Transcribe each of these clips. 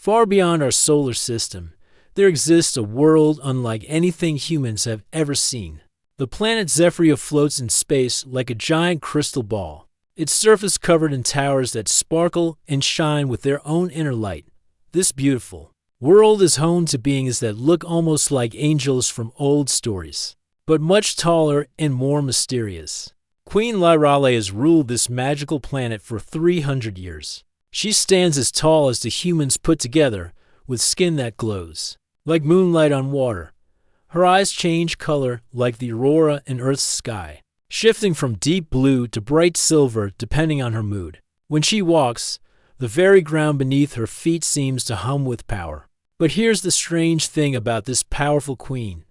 Far beyond our solar system, there exists a world unlike anything humans have ever seen. The planet Zephyria floats in space like a giant crystal ball, its surface covered in towers that sparkle and shine with their own inner light. This beautiful world is home to beings that look almost like angels from old stories, but much taller and more mysterious. Queen Lyrale has ruled this magical planet for 300 years. She stands as tall as the humans put together, with skin that glows like moonlight on water. Her eyes change color like the aurora in Earth's sky, shifting from deep blue to bright silver depending on her mood. When she walks, the very ground beneath her feet seems to hum with power. But here's the strange thing about this powerful queen.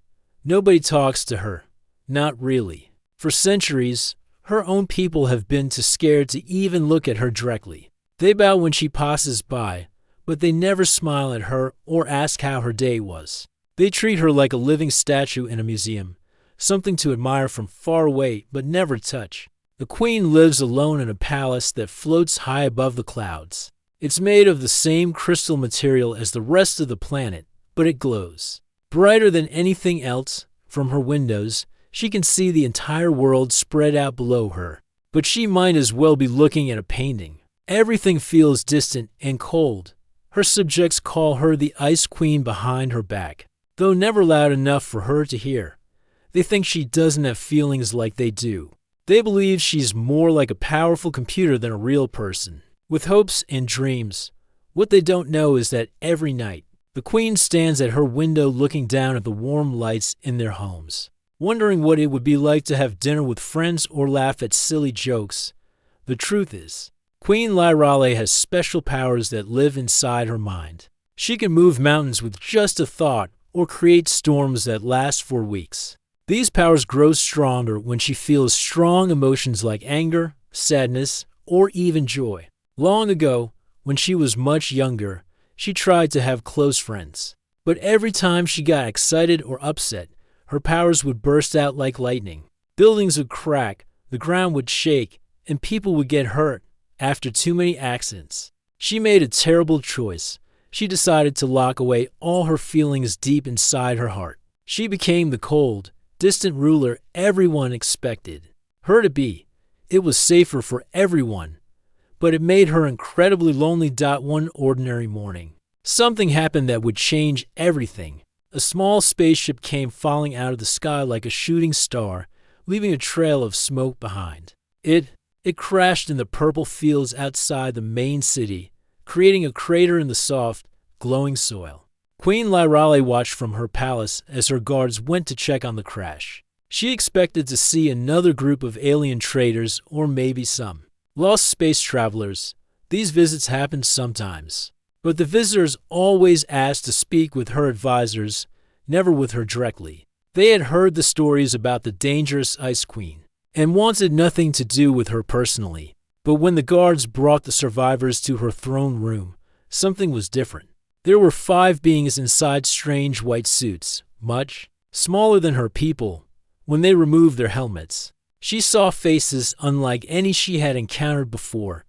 Nobody talks to her. Not really. For centuries, her own people have been too scared to even look at her directly. They bow when she passes by, but they never smile at her or ask how her day was. They treat her like a living statue in a museum, something to admire from far away but never touch. The queen lives alone in a palace that floats high above the clouds. It's made of the same crystal material as the rest of the planet, but it glows brighter than anything else. From her windows, she can see the entire world spread out below her. But she might as well be looking at a painting. Everything feels distant and cold. Her subjects call her the Ice Queen behind her back, though never loud enough for her to hear. They think she doesn't have feelings like they do. They believe she's more like a powerful computer than a real person, with hopes and dreams. What they don't know is that every night, the queen stands at her window looking down at the warm lights in their homes, wondering what it would be like to have dinner with friends or laugh at silly jokes. The truth is, Queen Lyrale has special powers that live inside her mind. She can move mountains with just a thought or create storms that last for weeks. These powers grow stronger when she feels strong emotions like anger, sadness, or even joy. Long ago, when she was much younger, she tried to have close friends. But every time she got excited or upset, her powers would burst out like lightning. Buildings would crack, the ground would shake, and people would get hurt after too many accidents. She made a terrible choice. She decided to lock away all her feelings deep inside her heart. She became the cold, distant ruler everyone expected her to be. It was safer for everyone, but it made her incredibly lonely. One ordinary morning, something happened that would change everything. A small spaceship came falling out of the sky like a shooting star, leaving a trail of smoke behind. It crashed in the purple fields outside the main city, creating a crater in the soft, glowing soil. Queen Lyrale watched from her palace as her guards went to check on the crash. She expected to see another group of alien traders or maybe some lost space travelers. These visits happened sometimes, but the visitors always asked to speak with her advisors, never with her directly. They had heard the stories about the dangerous Ice Queen and wanted nothing to do with her personally. But when the guards brought the survivors to her throne room, something was different. There were 5 beings inside strange white suits, much smaller than her people. When they removed their helmets, she saw faces unlike any she had encountered before.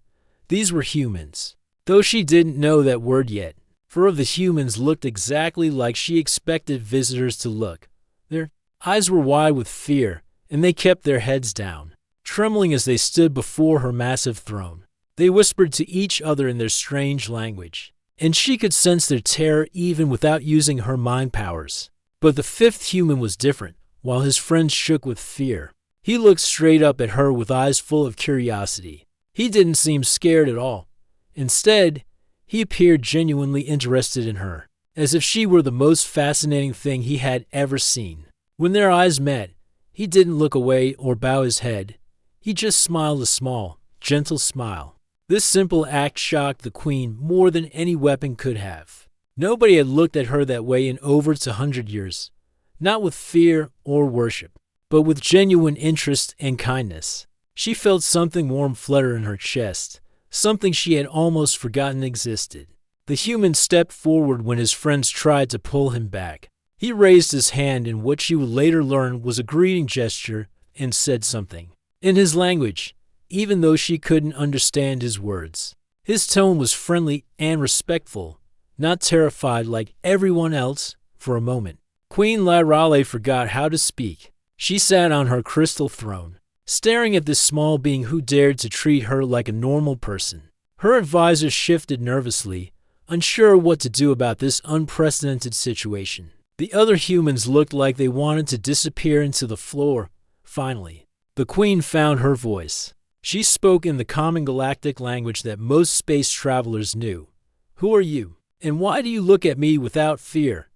These were humans, though she didn't know that word yet. 4 of the humans looked exactly like she expected visitors to look. Their eyes were wide with fear, and they kept their heads down, trembling as they stood before her massive throne. They whispered to each other in their strange language, and she could sense their terror even without using her mind powers. But the 5th human was different. While his friends shook with fear, he looked straight up at her with eyes full of curiosity. He didn't seem scared at all. Instead, he appeared genuinely interested in her, as if she were the most fascinating thing he had ever seen. When their eyes met, he didn't look away or bow his head. He just smiled a small, gentle smile. This simple act shocked the queen more than any weapon could have. Nobody had looked at her that way in over 100 years, not with fear or worship, but with genuine interest and kindness. She felt something warm flutter in her chest, something she had almost forgotten existed. The human stepped forward when his friends tried to pull him back. He raised his hand in what she would later learn was a greeting gesture and said something in his language, even though she couldn't understand his words. His tone was friendly and respectful, not terrified like everyone else for a moment. Queen Lyrale forgot how to speak. She sat on her crystal throne, staring at this small being who dared to treat her like a normal person. Her advisor shifted nervously, unsure what to do about this unprecedented situation. The other humans looked like they wanted to disappear into the floor. Finally, the queen found her voice. She spoke in the common galactic language that most space travelers knew. "Who are you? And why do you look at me without fear?"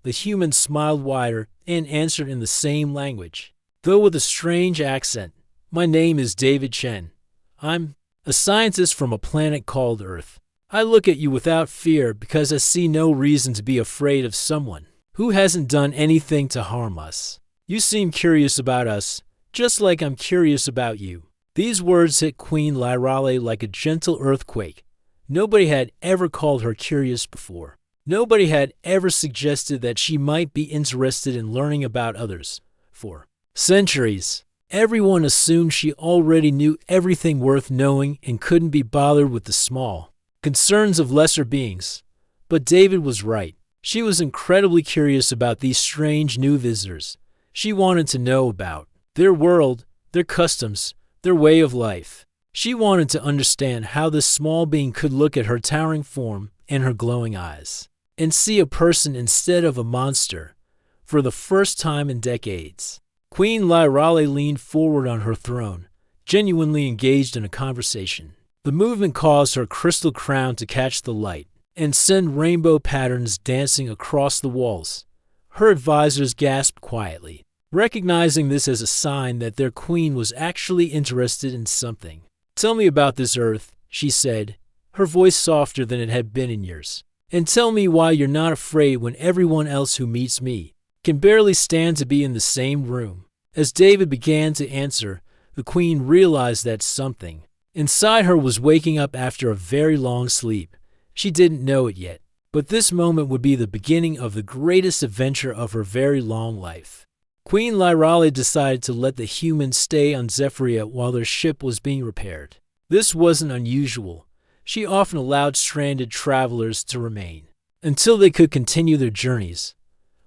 The human smiled wider and answered in the same language, though with a strange accent. "My name is David Chen. I'm a scientist from a planet called Earth. I look at you without fear because I see no reason to be afraid of someone who hasn't done anything to harm us. You seem curious about us, just like I'm curious about you." These words hit Queen Lyrale like a gentle earthquake. Nobody had ever called her curious before. Nobody had ever suggested that she might be interested in learning about others. For centuries, everyone assumed she already knew everything worth knowing and couldn't be bothered with the small concerns of lesser beings. But David was right. She was incredibly curious about these strange new visitors. She wanted to know about their world, their customs, their way of life. She wanted to understand how this small being could look at her towering form and her glowing eyes and see a person instead of a monster for the first time in decades. Queen Lyrale leaned forward on her throne, genuinely engaged in a conversation. The movement caused her crystal crown to catch the light and send rainbow patterns dancing across the walls. Her advisors gasped quietly, recognizing this as a sign that their queen was actually interested in something. "Tell me about this Earth," she said, her voice softer than it had been in years. "And tell me why you're not afraid when everyone else who meets me can barely stand to be in the same room." As David began to answer, the queen realized that something inside her was waking up after a very long sleep. She didn't know it yet, but this moment would be the beginning of the greatest adventure of her very long life. Queen Lyrale decided to let the humans stay on Zephyria while their ship was being repaired. This wasn't unusual. She often allowed stranded travelers to remain until they could continue their journeys.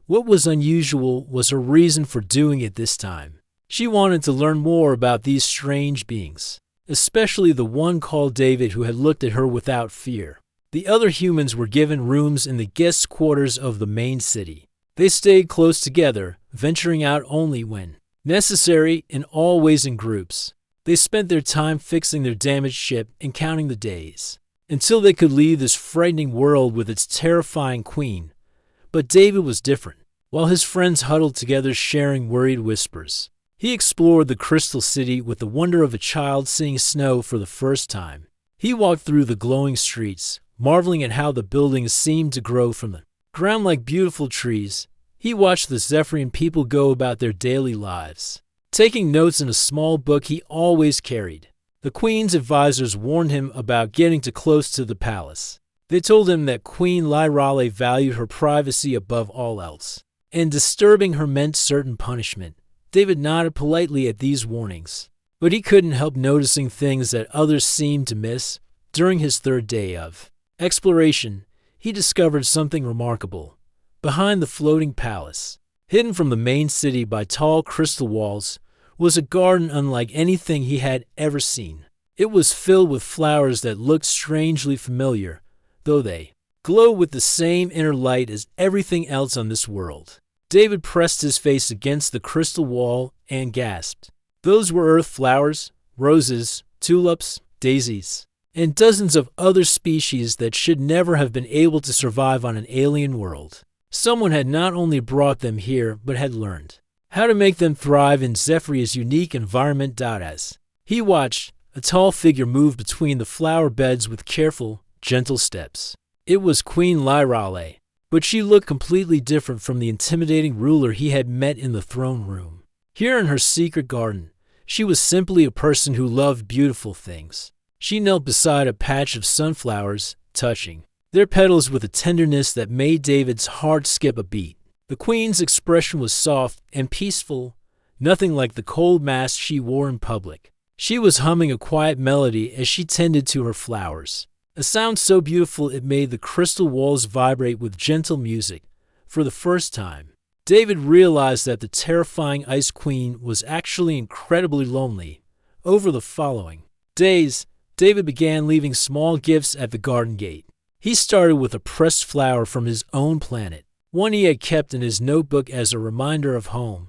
What was unusual was her reason for doing it this time. She wanted to learn more about these strange beings, especially the one called David who had looked at her without fear. The other humans were given rooms in the guest quarters of the main city. They stayed close together, venturing out only when necessary and always in groups. They spent their time fixing their damaged ship and counting the days until they could leave this frightening world with its terrifying queen. But David was different. While his friends huddled together sharing worried whispers, he explored the crystal city with the wonder of a child seeing snow for the first time. He walked through the glowing streets, marveling at how the buildings seemed to grow from the ground like beautiful trees. He watched the Zephyrian people go about their daily lives, taking notes in a small book he always carried. The queen's advisors warned him about getting too close to the palace. They told him that Queen Lyrale valued her privacy above all else, and disturbing her meant certain punishment. David nodded politely at these warnings, but he couldn't help noticing things that others seemed to miss. During his third day of exploration, he discovered something remarkable. Behind the floating palace, hidden from the main city by tall crystal walls, was a garden unlike anything he had ever seen. It was filled with flowers that looked strangely familiar, though they glowed with the same inner light as everything else on this world. David pressed his face against the crystal wall and gasped. Those were earth flowers, roses, tulips, daisies, and dozens of other species that should never have been able to survive on an alien world. Someone had not only brought them here, but had learned how to make them thrive in Zephyria's unique environment. As he watched, a tall figure moved between the flower beds with careful, gentle steps. It was Queen Lyrale, but she looked completely different from the intimidating ruler he had met in the throne room. Here in her secret garden, she was simply a person who loved beautiful things. She knelt beside a patch of sunflowers, touching their petals with a tenderness that made David's heart skip a beat. The queen's expression was soft and peaceful, nothing like the cold mask she wore in public. She was humming a quiet melody as she tended to her flowers, a sound so beautiful it made the crystal walls vibrate with gentle music. For the first time, David realized that the terrifying Ice Queen was actually incredibly lonely. Over the following days, David began leaving small gifts at the garden gate. He started with a pressed flower from his own planet, one he had kept in his notebook as a reminder of home.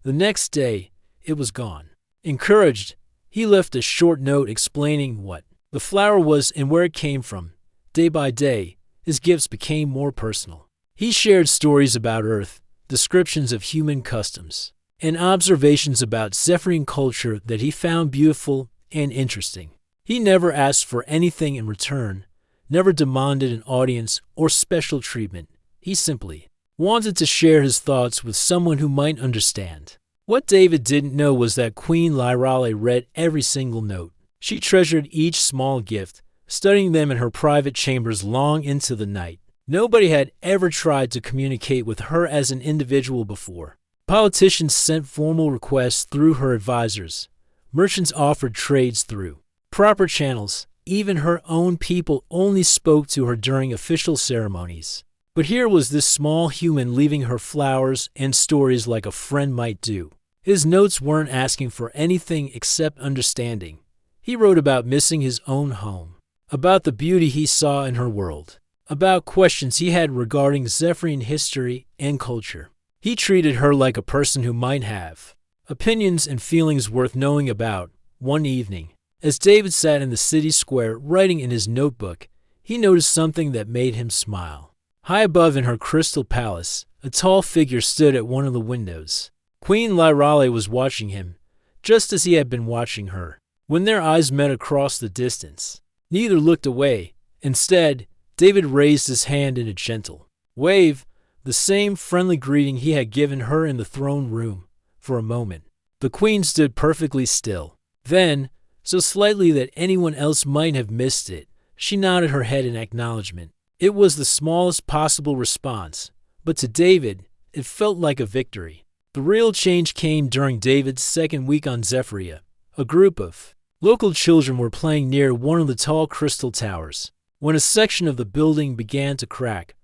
The next day, it was gone. Encouraged, he left a short note explaining what the flower was and where it came from. Day by day, his gifts became more personal. He shared stories about Earth, descriptions of human customs, and observations about Zephyrian culture that he found beautiful and interesting. He never asked for anything in return, never demanded an audience or special treatment. He simply wanted to share his thoughts with someone who might understand. What David didn't know was that Queen Lyrale read every single note. She treasured each small gift, studying them in her private chambers long into the night. Nobody had ever tried to communicate with her as an individual before. Politicians sent formal requests through her advisors. Merchants offered trades through proper channels. Even her own people only spoke to her during official ceremonies. But here was this small human leaving her flowers and stories like a friend might do. His notes weren't asking for anything except understanding. He wrote about missing his own home, about the beauty he saw in her world, about questions he had regarding Zephyrian history and culture. He treated her like a person who might have opinions and feelings worth knowing about. One evening, as David sat in the city square writing in his notebook, he noticed something that made him smile. High above in her crystal palace, a tall figure stood at one of the windows. Queen Lyrale was watching him, just as he had been watching her. When their eyes met across the distance, neither looked away. Instead, David raised his hand in a gentle wave, the same friendly greeting he had given her in the throne room. For a moment, the queen stood perfectly still. Then, so slightly that anyone else might have missed it, she nodded her head in acknowledgement. It was the smallest possible response, but to David, it felt like a victory. The real change came during David's second week on Zephyria. A group of local children were playing near one of the tall crystal towers when a section of the building began to crack.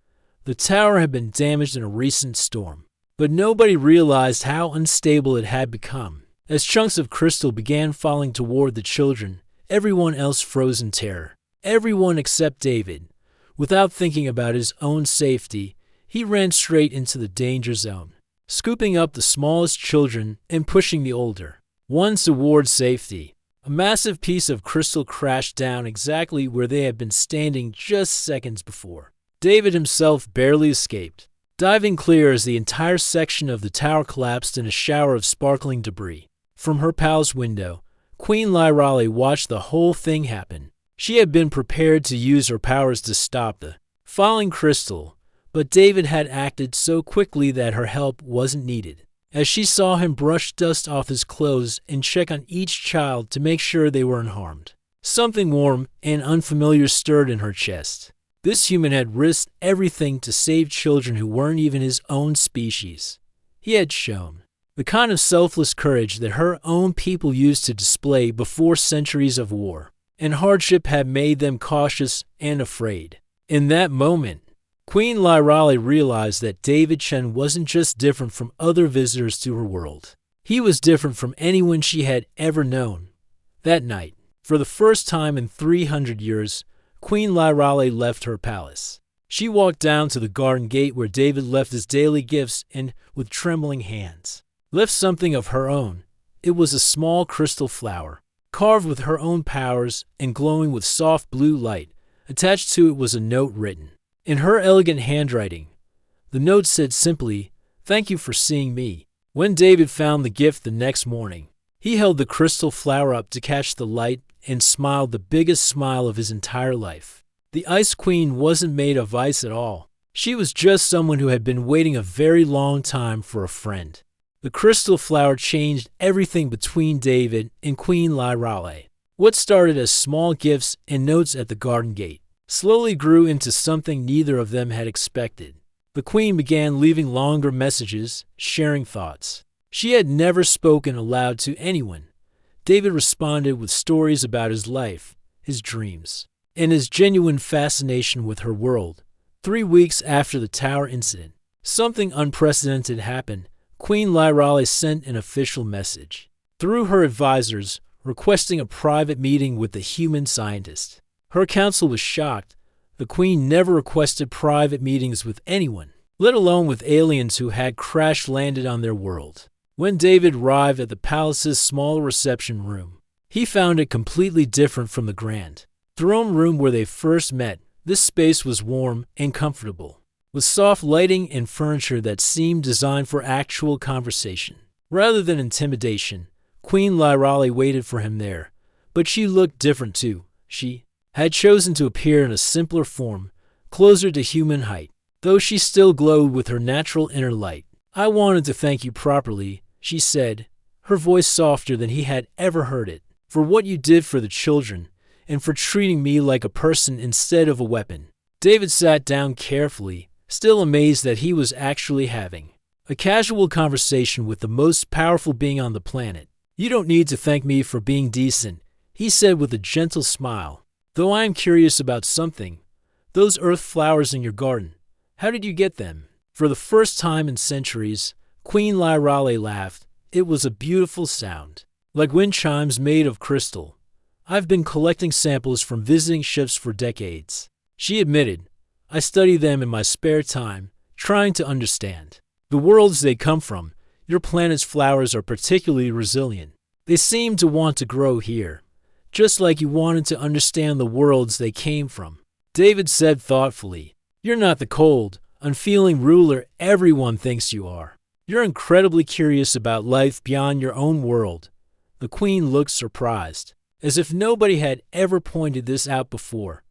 The tower had been damaged in a recent storm, but nobody realized how unstable it had become. As chunks of crystal began falling toward the children, everyone else froze in terror. Everyone except David. Without thinking about his own safety, he ran straight into the danger zone, scooping up the smallest children and pushing the older ones toward safety. A massive piece of crystal crashed down exactly where they had been standing just seconds before. David himself barely escaped, diving clear as the entire section of the tower collapsed in a shower of sparkling debris. From her palace window, Queen Lyrale watched the whole thing happen. She had been prepared to use her powers to stop the falling crystal, but David had acted so quickly that her help wasn't needed. As she saw him brush dust off his clothes and check on each child to make sure they weren't harmed, something warm and unfamiliar stirred in her chest. This human had risked everything to save children who weren't even his own species. He had shown the kind of selfless courage that her own people used to display before centuries of war and hardship had made them cautious and afraid. In that moment, Queen Lyrale realized that David Chen wasn't just different from other visitors to her world. He was different from anyone she had ever known. That night, for the first time in 300 years, Queen Lyrale left her palace. She walked down to the garden gate where David left his daily gifts and, with trembling hands, left something of her own. It was a small crystal flower, carved with her own powers and glowing with soft blue light. Attached to it was a note written in her elegant handwriting. The note said simply, "Thank you for seeing me." When David found the gift the next morning, he held the crystal flower up to catch the light and smiled the biggest smile of his entire life. The Ice Queen wasn't made of ice at all. She was just someone who had been waiting a very long time for a friend. The crystal flower changed everything between David and Queen Lyrale. What started as small gifts and notes at the garden gate slowly grew into something neither of them had expected. The queen began leaving longer messages, sharing thoughts she had never spoken aloud to anyone. David responded with stories about his life, his dreams, and his genuine fascination with her world. 3 weeks after the tower incident, something unprecedented happened. Queen Lyrale sent an official message through her advisors requesting a private meeting with the human scientist. Her council was shocked. The queen never requested private meetings with anyone, let alone with aliens who had crash-landed on their world. When David arrived at the palace's small reception room, he found it completely different from the grand throne room where they first met. This space was warm and comfortable, with soft lighting and furniture that seemed designed for actual conversation rather than intimidation. Queen Lyrale waited for him there, but she looked different too. She had chosen to appear in a simpler form, closer to human height, though she still glowed with her natural inner light. "I wanted to thank you properly," she said, her voice softer than he had ever heard it, "for what you did for the children, and for treating me like a person instead of a weapon." David sat down carefully, still amazed that he was actually having a casual conversation with the most powerful being on the planet. "You don't need to thank me for being decent," he said with a gentle smile, "though I am curious about something. Those earth flowers in your garden, how did you get them?" For the first time in centuries, Queen Lyrale laughed. It was a beautiful sound, like wind chimes made of crystal. "I've been collecting samples from visiting ships for decades," she admitted. "I study them in my spare time, trying to understand the worlds they come from. Your planet's flowers are particularly resilient. They seem to want to grow here, just like you wanted to understand the worlds they came from." David said thoughtfully, "You're not the cold, unfeeling ruler everyone thinks you are. You're incredibly curious about life beyond your own world." The queen looked surprised, as if nobody had ever pointed this out before.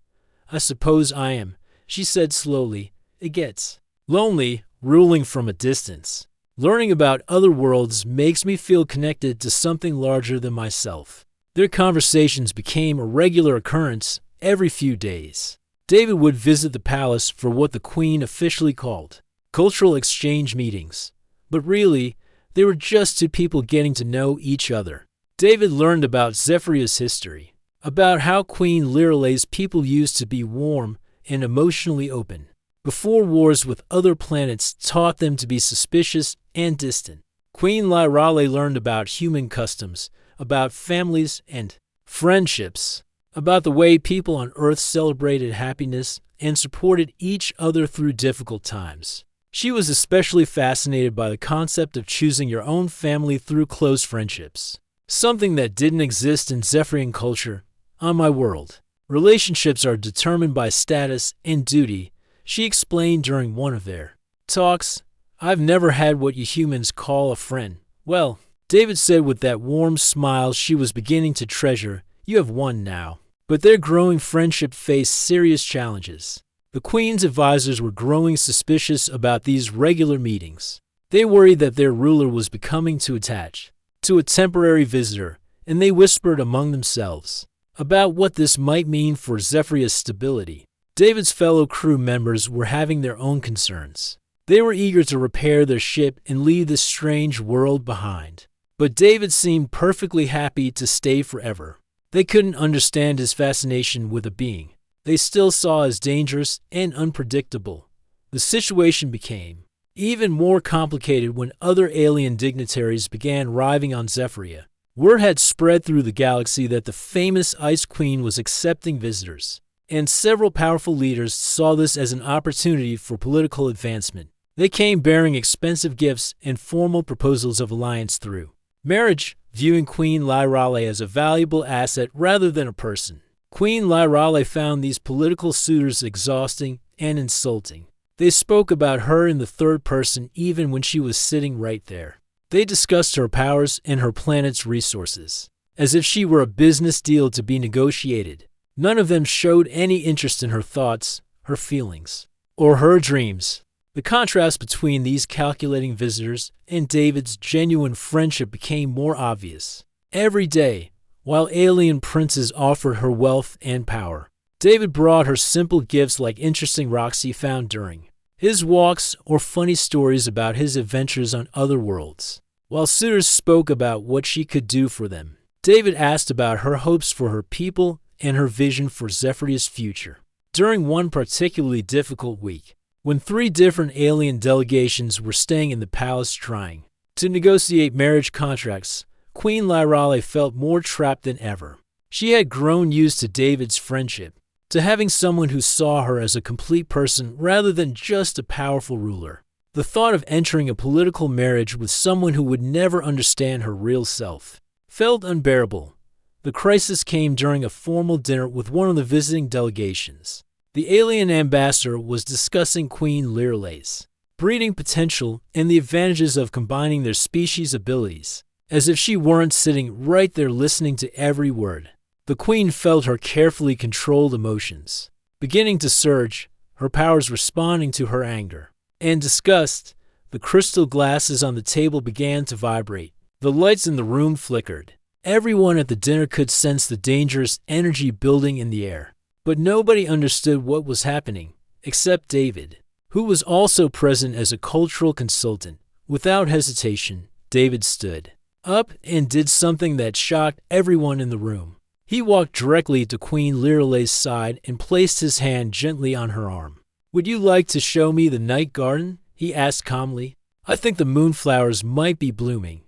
"I suppose I am," she said slowly. "It gets lonely ruling from a distance. Learning about other worlds makes me feel connected to something larger than myself." Their conversations became a regular occurrence every few days. David would visit the palace for what the queen officially called cultural exchange meetings, but really, they were just two people getting to know each other. David learned about Zephyria's history, about how Queen Lyrale's people used to be warm and emotionally open, before wars with other planets taught them to be suspicious and distant. Queen Lyrale learned about human customs, about families and friendships, about the way people on Earth celebrated happiness and supported each other through difficult times. She was especially fascinated by the concept of choosing your own family through close friendships, something that didn't exist in Zephyrian culture. "On my world, relationships are determined by status and duty," she explained during one of their talks. "I've never had what you humans call a friend." "Well," David said with that warm smile she was beginning to treasure, "you have one now." But their growing friendship faced serious challenges. The queen's advisors were growing suspicious about these regular meetings. They worried that their ruler was becoming too attached to a temporary visitor, and they whispered among themselves about what this might mean for Zephyria's stability. David's fellow crew members were having their own concerns. They were eager to repair their ship and leave this strange world behind. But David seemed perfectly happy to stay forever. They couldn't understand his fascination with a being they still saw as dangerous and unpredictable. The situation became even more complicated when other alien dignitaries began arriving on Zephyria. Word had spread through the galaxy that the famous Ice Queen was accepting visitors, and several powerful leaders saw this as an opportunity for political advancement. They came bearing expensive gifts and formal proposals of alliance through marriage, viewing Queen Lyrale as a valuable asset rather than a person. Queen Lyrale found these political suitors exhausting and insulting. They spoke about her in the third person even when she was sitting right there. They discussed her powers and her planet's resources, as if she were a business deal to be negotiated. None of them showed any interest in her thoughts, her feelings, or her dreams. The contrast between these calculating visitors and David's genuine friendship became more obvious. Every day, while alien princes offered her wealth and power, David brought her simple gifts like interesting rocks he found during his walks or funny stories about his adventures on other worlds. While suitors spoke about what she could do for them, David asked about her hopes for her people and her vision for Zephyria's future. During one particularly difficult week, when 3 different alien delegations were staying in the palace trying to negotiate marriage contracts, Queen Lyrale felt more trapped than ever. She had grown used to David's friendship, to having someone who saw her as a complete person rather than just a powerful ruler. The thought of entering a political marriage with someone who would never understand her real self felt unbearable. The crisis came during a formal dinner with one of the visiting delegations. The alien ambassador was discussing Queen Lyrale's breeding potential and the advantages of combining their species' abilities, as if she weren't sitting right there listening to every word. The queen felt her carefully controlled emotions beginning to surge, her powers responding to her anger and disgust. The crystal glasses on the table began to vibrate. The lights in the room flickered. Everyone at the dinner could sense the dangerous energy building in the air, but nobody understood what was happening, except David, who was also present as a cultural consultant. Without hesitation, David stood up and did something that shocked everyone in the room. He walked directly to Queen Lyrale's side and placed his hand gently on her arm. "Would you like to show me the night garden?" he asked calmly. "I think the moonflowers might be blooming."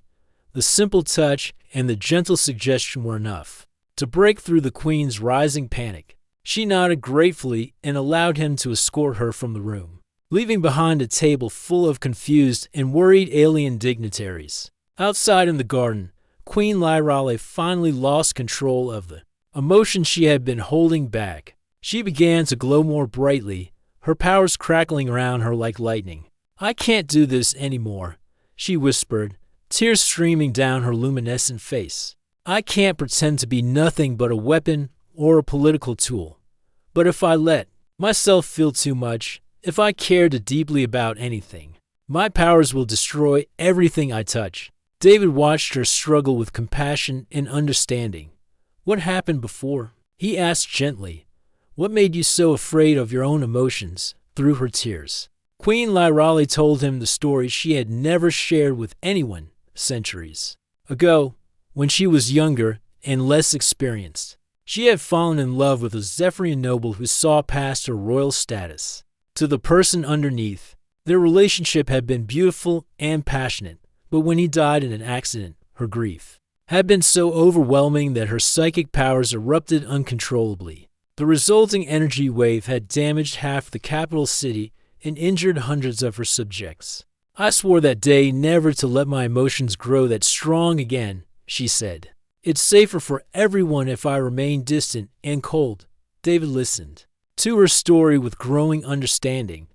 The simple touch and the gentle suggestion were enough to break through the queen's rising panic. She nodded gratefully and allowed him to escort her from the room, leaving behind a table full of confused and worried alien dignitaries. Outside in the garden, Queen Lyrale finally lost control of the emotion she had been holding back. She began to glow more brightly, her powers crackling around her like lightning. "I can't do this anymore," she whispered, tears streaming down her luminescent face. "I can't pretend to be nothing but a weapon or a political tool. But if I let myself feel too much, if I care too deeply about anything, my powers will destroy everything I touch." David watched her struggle with compassion and understanding. "What happened before?" he asked gently. "What made you so afraid of your own emotions?" Through her tears, Queen Lyrale told him the story she had never shared with anyone centuries ago. When she was younger and less experienced, she had fallen in love with a Zephyrian noble who saw past her royal status to the person underneath. Their relationship had been beautiful and passionate, but when he died in an accident, her grief had been so overwhelming that her psychic powers erupted uncontrollably. The resulting energy wave had damaged half the capital city and injured hundreds of her subjects. "I swore that day never to let my emotions grow that strong again," she said. "It's safer for everyone if I remain distant and cold." David listened to her story with growing understanding.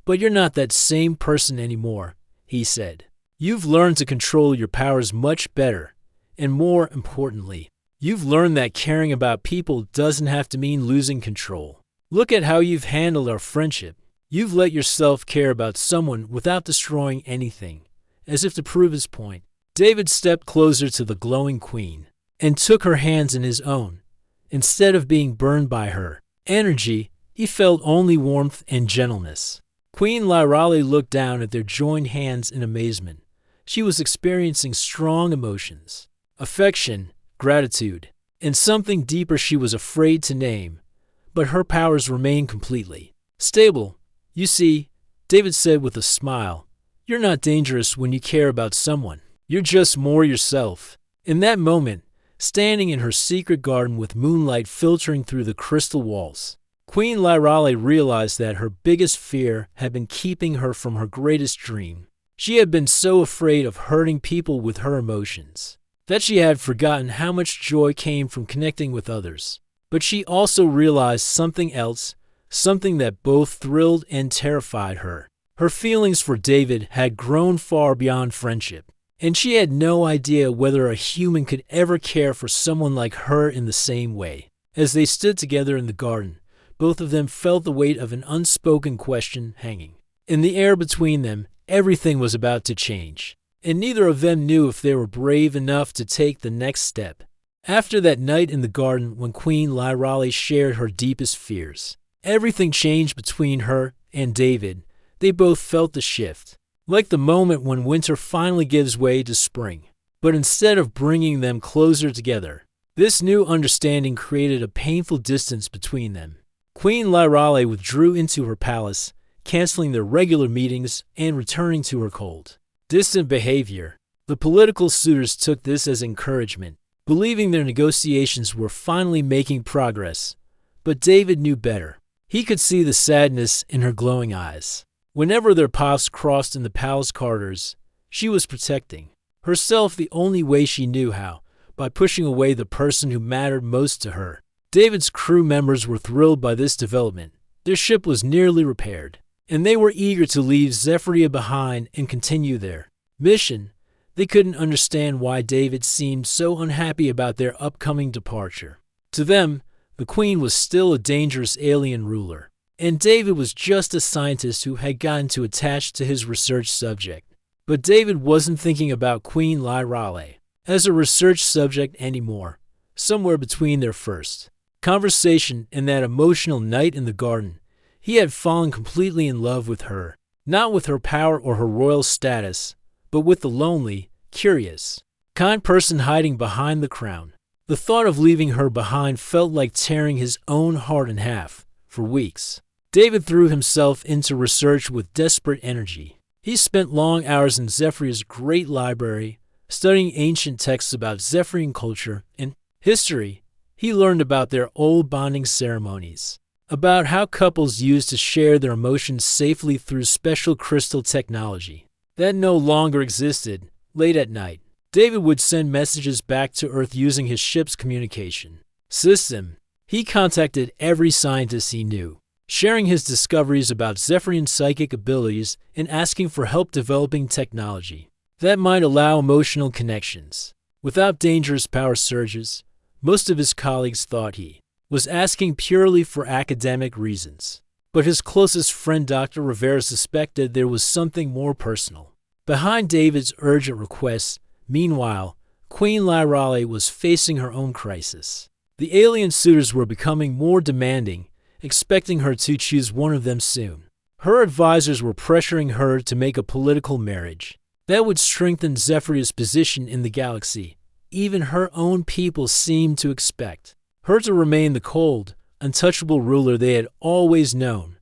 "But you're not that same person anymore," he said. "You've learned to control your powers much better, and more importantly, you've learned that caring about people doesn't have to mean losing control. Look at how you've handled our friendship. You've let yourself care about someone without destroying anything." As if to prove his point, David stepped closer to the glowing queen and took her hands in his own. Instead of being burned by her energy, he felt only warmth and gentleness. Queen Lyrale looked down at their joined hands in amazement. She was experiencing strong emotions, affection, gratitude, and something deeper she was afraid to name. But her powers remained completely stable. "You see," David said with a smile, "you're not dangerous when you care about someone. You're just more yourself." In that moment, standing in her secret garden with moonlight filtering through the crystal walls, Queen Lyrale realized that her biggest fear had been keeping her from her greatest dream. She had been so afraid of hurting people with her emotions that she had forgotten how much joy came from connecting with others. But she also realized something else, something that both thrilled and terrified her. Her feelings for David had grown far beyond friendship, and she had no idea whether a human could ever care for someone like her in the same way. As they stood together in the garden, both of them felt the weight of an unspoken question hanging in the air between them. Everything was about to change, and neither of them knew if they were brave enough to take the next step. After that night in the garden when Queen Lyrale shared her deepest fears, everything changed between her and David. They both felt the shift, like the moment when winter finally gives way to spring. But instead of bringing them closer together, This new understanding created a painful distance between them. Queen Lyrale withdrew into her palace, canceling their regular meetings and returning to her cold, distant behavior. The political suitors took this as encouragement, believing their negotiations were finally making progress. But David knew better. He could see the sadness in her glowing eyes. Whenever their paths crossed in the palace corridors, she was protecting herself the only way she knew how, by pushing away the person who mattered most to her. David's crew members were thrilled by this development. Their ship was nearly repaired, and they were eager to leave Zephyria behind and continue their mission. They couldn't understand why David seemed so unhappy about their upcoming departure. To them, the Queen was still a dangerous alien ruler, and David was just a scientist who had gotten too attached to his research subject. But David wasn't thinking about Queen Lyrale as a research subject anymore. Somewhere between their first conversation and that emotional night in the garden, he had fallen completely in love with her, not with her power or her royal status, but with the lonely, curious, kind person hiding behind the crown. The thought of leaving her behind felt like tearing his own heart in half. For weeks, David threw himself into research with desperate energy. He spent long hours in Zephyria's great library, studying ancient texts about Zephyrian culture and history. He learned about their old bonding ceremonies, about how couples used to share their emotions safely through special crystal technology that no longer existed. Late at night, David would send messages back to Earth using his ship's communication system. He contacted every scientist he knew, sharing his discoveries about Zephyrian psychic abilities and asking for help developing technology that might allow emotional connections without dangerous power surges. Most of his colleagues thought he was asking purely for academic reasons, but his closest friend Dr. Rivera suspected there was something more personal behind David's urgent requests. Meanwhile, Queen Lyrale was facing her own crisis. The alien suitors were becoming more demanding, expecting her to choose one of them soon. Her advisors were pressuring her to make a political marriage that would strengthen Zephyria's position in the galaxy. Even her own people seemed to expect her to remain the cold, untouchable ruler they had always known.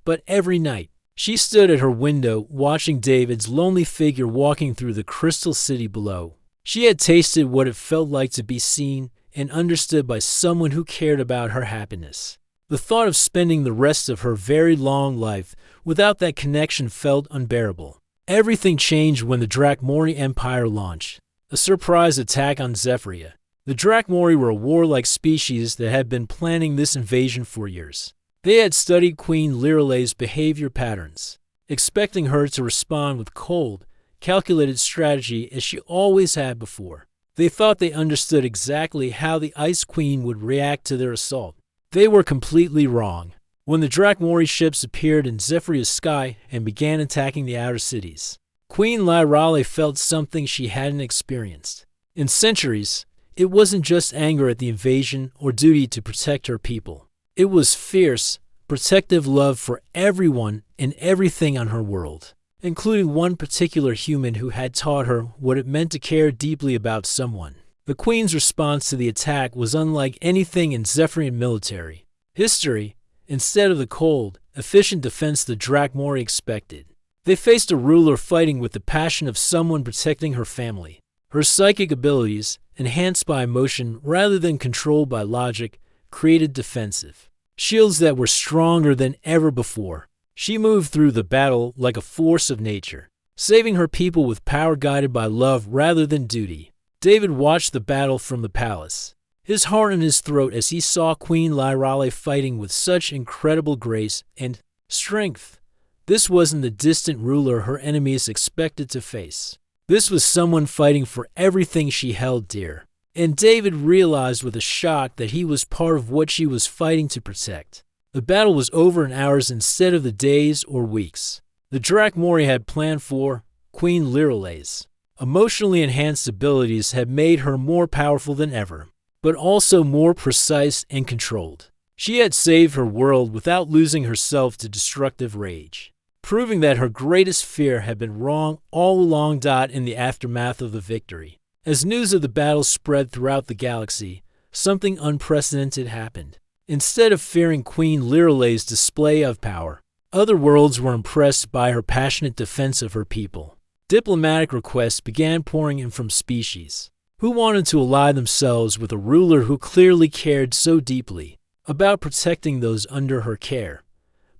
But every night, she stood at her window watching David's lonely figure walking through the crystal city below. She had tasted what it felt like to be seen and understood by someone who cared about her happiness. The thought of spending the rest of her very long life without that connection felt unbearable. Everything changed when the Drakmori Empire launched a surprise attack on Zephyria. The Drakmori were a warlike species that had been planning this invasion for years. They had studied Queen Lyrale's behavior patterns, expecting her to respond with cold, calculated strategy as she always had before. They thought they understood exactly how the Ice Queen would react to their assault. They were completely wrong. When the Drakmori ships appeared in Zephyria's sky and began attacking the outer cities, Queen Lyrale felt something she hadn't experienced in centuries. It wasn't just anger at the invasion or duty to protect her people. It was fierce, protective love for everyone and everything on her world, including one particular human who had taught her what it meant to care deeply about someone. The Queen's response to the attack was unlike anything in Zephyrian military history. Instead of the cold, efficient defense the Drakmori expected, they faced a ruler fighting with the passion of someone protecting her family. Her psychic abilities, enhanced by emotion rather than controlled by logic, created defensive shields that were stronger than ever before. She moved through the battle like a force of nature, saving her people with power guided by love rather than duty. David watched the battle from the palace, his heart in his throat as he saw Queen Lyrale fighting with such incredible grace and strength. This wasn't the distant ruler her enemies expected to face. This was someone fighting for everything she held dear. And David realized with a shock that he was part of what she was fighting to protect. The battle was over in hours instead of the days or weeks the Drakmori had planned for. Queen Lyrale's emotionally enhanced abilities had made her more powerful than ever, but also more precise and controlled. She had saved her world without losing herself to destructive rage, proving that her greatest fear had been wrong all along. In the aftermath of the victory, as news of the battle spread throughout the galaxy, something unprecedented happened. Instead of fearing Queen Liralay's display of power, other worlds were impressed by her passionate defense of her people. Diplomatic requests began pouring in from species who wanted to ally themselves with a ruler who clearly cared so deeply about protecting those under her care.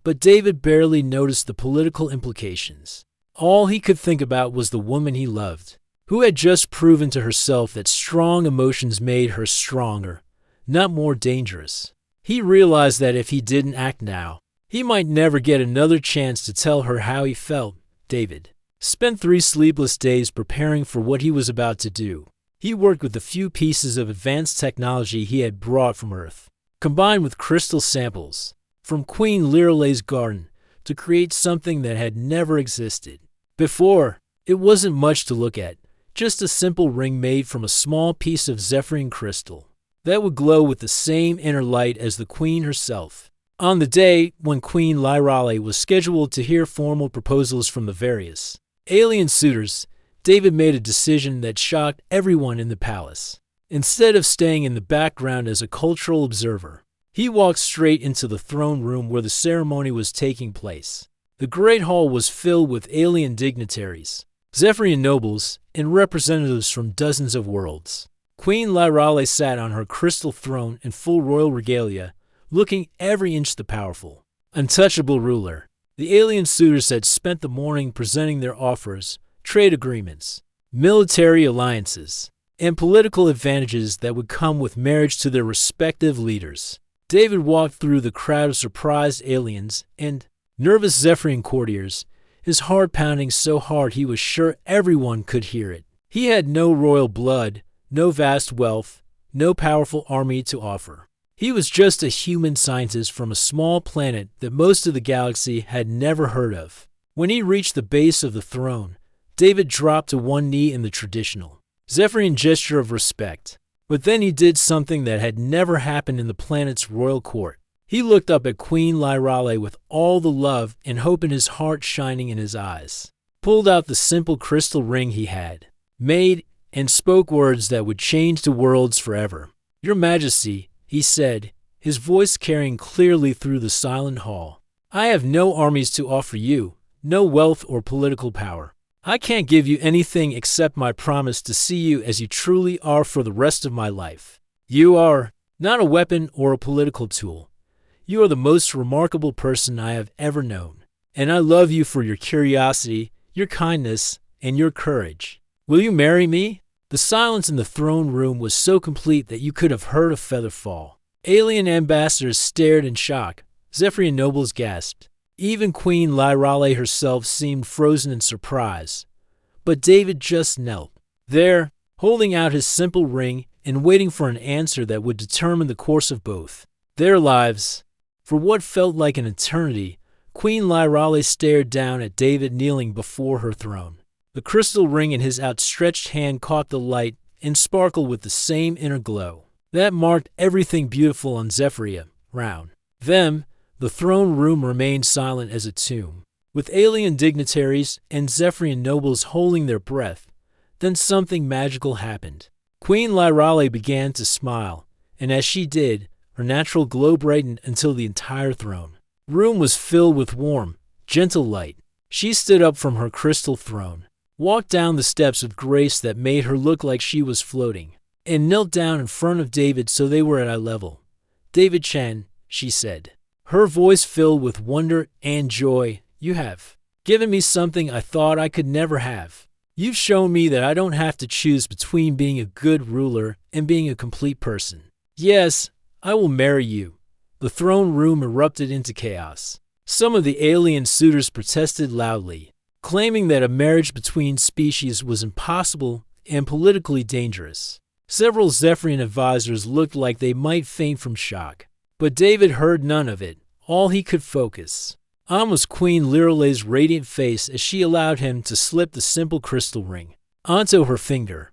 But David barely noticed the political implications. All he could think about was the woman he loved, who had just proven to herself that strong emotions made her stronger, not more dangerous. He realized that if he didn't act now, he might never get another chance to tell her how he felt. David spent 3 sleepless days preparing for what he was about to do. He worked with the few pieces of advanced technology he had brought from Earth, combined with crystal samples from Queen Liralay's garden, to create something that had never existed before. It wasn't much to look at, just a simple ring made from a small piece of Zephyrian crystal that would glow with the same inner light as the Queen herself. On the day when Queen Liralay was scheduled to hear formal proposals from the various alien suitors, David made a decision that shocked everyone in the palace. Instead of staying in the background as a cultural observer, he walked straight into the throne room where the ceremony was taking place. The Great Hall was filled with alien dignitaries, Zephyrian nobles, and representatives from dozens of worlds. Queen Liralay sat on her crystal throne in full royal regalia, looking every inch the powerful, untouchable ruler. The alien suitors had spent the morning presenting their offers, trade agreements, military alliances, and political advantages that would come with marriage to their respective leaders. David walked through the crowd of surprised aliens and nervous Zephyrian courtiers, his heart pounding so hard he was sure everyone could hear it. He had no royal blood, no vast wealth, no powerful army to offer. He was just a human scientist from a small planet that most of the galaxy had never heard of. When he reached the base of the throne, David dropped to one knee in the traditional Zephyrian gesture of respect. But then he did something that had never happened in the planet's royal court. He looked up at Queen Liralay with all the love and hope in his heart shining in his eyes, pulled out the simple crystal ring he had made, and spoke words that would change the worlds forever. "Your Majesty," he said, his voice carrying clearly through the silent hall, "I have no armies to offer you, no wealth or political power. I can't give you anything except my promise to see you as you truly are for the rest of my life. You are not a weapon or a political tool. You are the most remarkable person I have ever known, and I love you for your curiosity, your kindness, and your courage. Will you marry me?" The silence in the throne room was so complete that you could have heard a feather fall. Alien ambassadors stared in shock. Zephyrian nobles gasped. Even Queen Liralay herself seemed frozen in surprise. But David just knelt there, holding out his simple ring and waiting for an answer that would determine the course of both their lives. For what felt like an eternity, Queen Liralay stared down at David kneeling before her throne. The crystal ring in his outstretched hand caught the light and sparkled with the same inner glow that marked everything beautiful on Zephyria. Round them, the throne room remained silent as a tomb, with alien dignitaries and Zephyrian nobles holding their breath. Then something magical happened. Queen Liralay began to smile, and as she did, her natural glow brightened until the entire throne room was filled with warm, gentle light. She stood up from her crystal throne, walked down the steps with grace that made her look like she was floating, and knelt down in front of David so they were at eye level. "David Chen," she said, her voice filled with wonder and joy, "you have given me something I thought I could never have. You've shown me that I don't have to choose between being a good ruler and being a complete person. Yes, I will marry you." The throne room erupted into chaos. Some of the alien suitors protested loudly, claiming that a marriage between species was impossible and politically dangerous. Several Zephyrian advisors looked like they might faint from shock. But David heard none of it. All he could focus on was Queen Liralay's radiant face as she allowed him to slip the simple crystal ring onto her finger.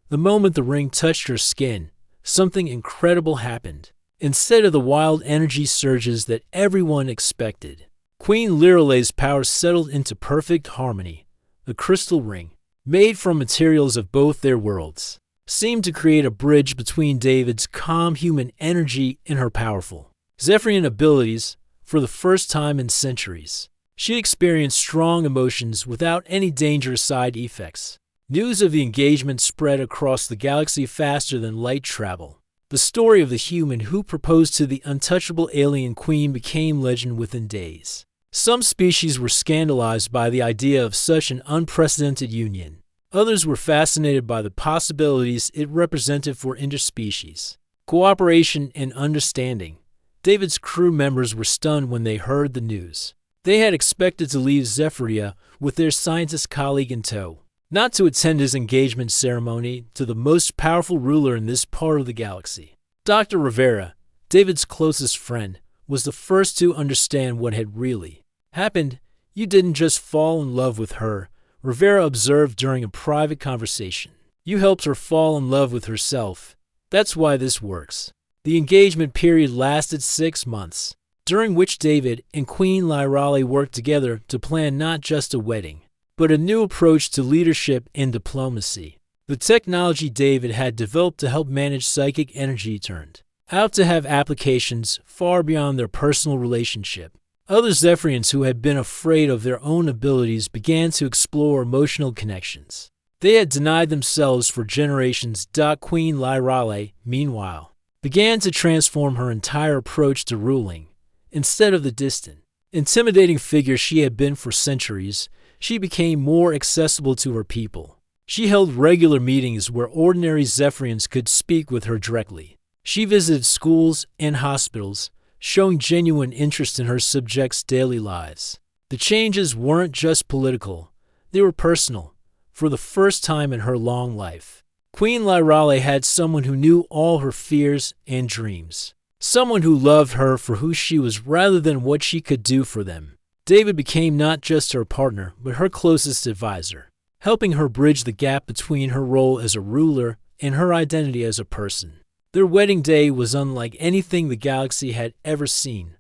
The moment the ring touched her skin, something incredible happened. Instead of the wild energy surges that everyone expected, Queen Liralay's power settled into perfect harmony. The crystal ring, made from materials of both their worlds, seemed to create a bridge between David's calm human energy and her powerful Zephyrian abilities for the first time in centuries. She experienced strong emotions without any dangerous side effects. News of the engagement spread across the galaxy faster than light travel. The story of the human who proposed to the untouchable alien queen became legend within days. Some species were scandalized by the idea of such an unprecedented union. Others were fascinated by the possibilities it represented for interspecies cooperation and understanding. David's crew members were stunned when they heard the news. They had expected to leave Zephyria with their scientist colleague in tow, not to attend his engagement ceremony to the most powerful ruler in this part of the galaxy. Dr. Rivera, David's closest friend, was the first to understand what had really happened. You didn't just fall in love with her, Rivera observed during a private conversation. You helped her fall in love with herself. That's why this works. The engagement period lasted 6 months, during which David and Queen Lyrale worked together to plan not just a wedding, but a new approach to leadership and diplomacy. The technology David had developed to help manage psychic energy turned out to have applications far beyond their personal relationship. Other Zephyrians who had been afraid of their own abilities began to explore emotional connections they had denied themselves for generations. Queen Lyrale, meanwhile, began to transform her entire approach to ruling. Instead of the distant, intimidating figure she had been for centuries, she became more accessible to her people. She held regular meetings where ordinary Zephyrians could speak with her directly. She visited schools and hospitals, showing genuine interest in her subjects' daily lives. The changes weren't just political, they were personal. For the first time in her long life, Queen Lyrale had someone who knew all her fears and dreams. Someone who loved her for who she was rather than what she could do for them. David became not just her partner, but her closest advisor, helping her bridge the gap between her role as a ruler and her identity as a person. Their wedding day was unlike anything the galaxy had ever seen.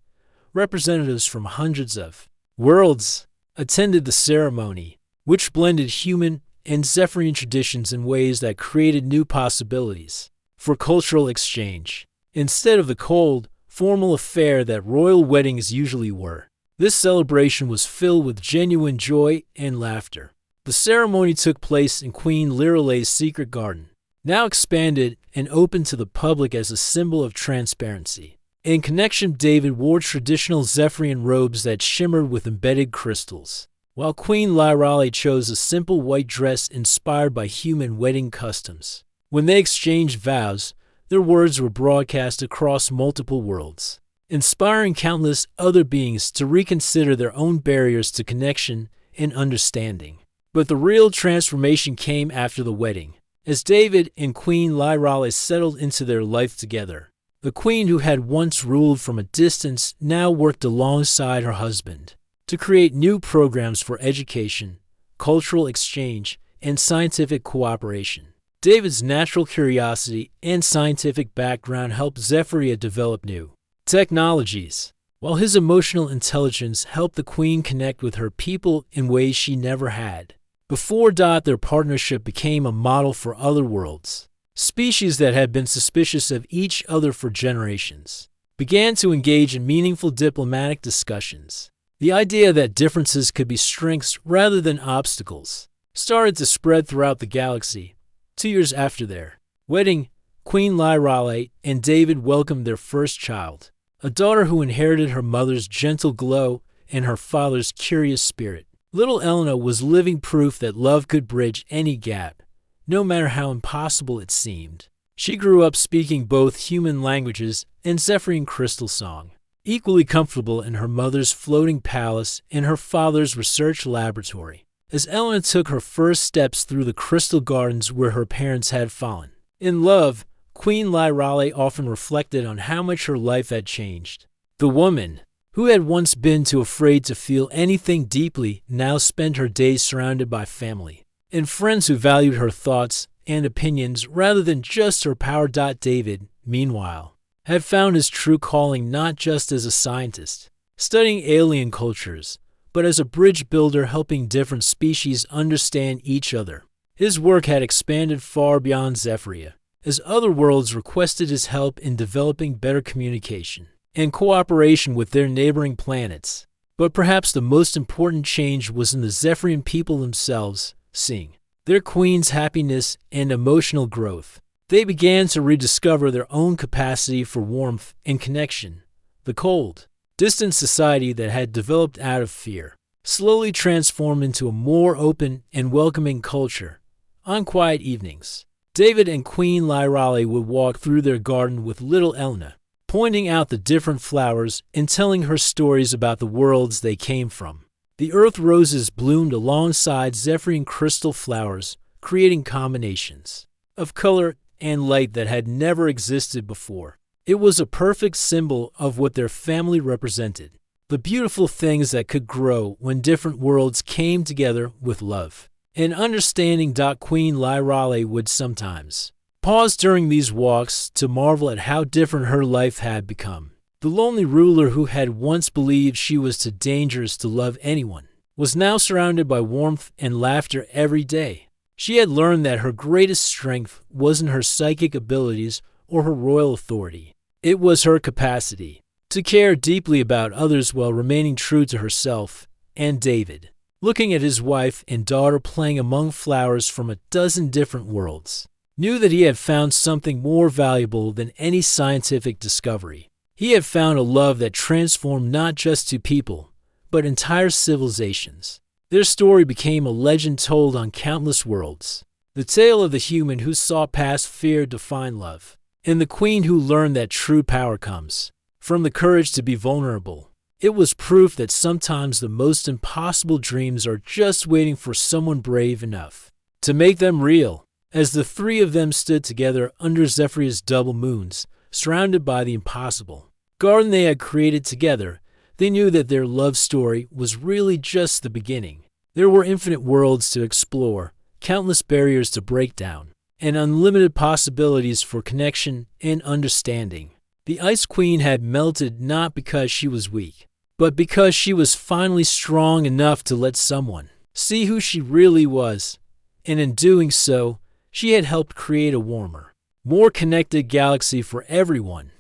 Representatives from hundreds of worlds attended the ceremony, which blended human and Zephyrian traditions in ways that created new possibilities for cultural exchange. Instead of the cold, formal affair that royal weddings usually were, this celebration was filled with genuine joy and laughter. The ceremony took place in Queen Lyrale's secret garden, now expanded and open to the public as a symbol of transparency. In connection, David wore traditional Zephyrian robes that shimmered with embedded crystals, while Queen Lyrale chose a simple white dress inspired by human wedding customs. When they exchanged vows, their words were broadcast across multiple worlds, inspiring countless other beings to reconsider their own barriers to connection and understanding. But the real transformation came after the wedding, as David and Queen Lyrale settled into their life together. The queen who had once ruled from a distance now worked alongside her husband to create new programs for education, cultural exchange, and scientific cooperation. David's natural curiosity and scientific background helped Zephyria develop new technologies, while his emotional intelligence helped the queen connect with her people in ways she never had before. Their partnership became a model for other worlds. Species that had been suspicious of each other for generations began to engage in meaningful diplomatic discussions. The idea that differences could be strengths rather than obstacles started to spread throughout the galaxy. 2 years after their wedding, Queen Lyrale and David welcomed their first child, a daughter who inherited her mother's gentle glow and her father's curious spirit. Little Elena was living proof that love could bridge any gap, no matter how impossible it seemed. She grew up speaking both human languages and Zephyrian crystal song, equally comfortable in her mother's floating palace and her father's research laboratory. As Elena took her first steps through the crystal gardens where her parents had fallen in love, Queen Lyrale often reflected on how much her life had changed. The woman, who had once been too afraid to feel anything deeply, now spent her days surrounded by family and friends who valued her thoughts and opinions rather than just her power. David, meanwhile, had found his true calling not just as a scientist, studying alien cultures, but as a bridge builder helping different species understand each other. His work had expanded far beyond Zephyria, as other worlds requested his help in developing better communication and cooperation with their neighboring planets. But perhaps the most important change was in the Zephyrian people themselves, seeing their queen's happiness and emotional growth. They began to rediscover their own capacity for warmth and connection. The cold, distant society that had developed out of fear slowly transformed into a more open and welcoming culture. On quiet evenings, David and Queen Lyrale would walk through their garden with little Elna, pointing out the different flowers and telling her stories about the worlds they came from. The earth roses bloomed alongside Zephyrian crystal flowers, creating combinations of color and light that had never existed before. It was a perfect symbol of what their family represented, the beautiful things that could grow when different worlds came together with love and understanding. Queen Lyrale would sometimes pause during these walks to marvel at how different her life had become. The lonely ruler who had once believed she was too dangerous to love anyone was now surrounded by warmth and laughter every day. She had learned that her greatest strength wasn't her psychic abilities or her royal authority. It was her capacity to care deeply about others while remaining true to herself. And David, looking at his wife and daughter playing among flowers from a dozen different worlds, knew that he had found something more valuable than any scientific discovery. He had found a love that transformed not just two people, but entire civilizations. Their story became a legend told on countless worlds. The tale of the human who saw past fear to find love, and the queen who learned that true power comes from the courage to be vulnerable. It was proof that sometimes the most impossible dreams are just waiting for someone brave enough to make them real. As the three of them stood together under Zephyria's double moons, surrounded by the impossible garden they had created together, they knew that their love story was really just the beginning. There were infinite worlds to explore, countless barriers to break down, and unlimited possibilities for connection and understanding. The Ice Queen had melted not because she was weak, but because she was finally strong enough to let someone see who she really was, and in doing so, she had helped create a warmer, more connected galaxy for everyone.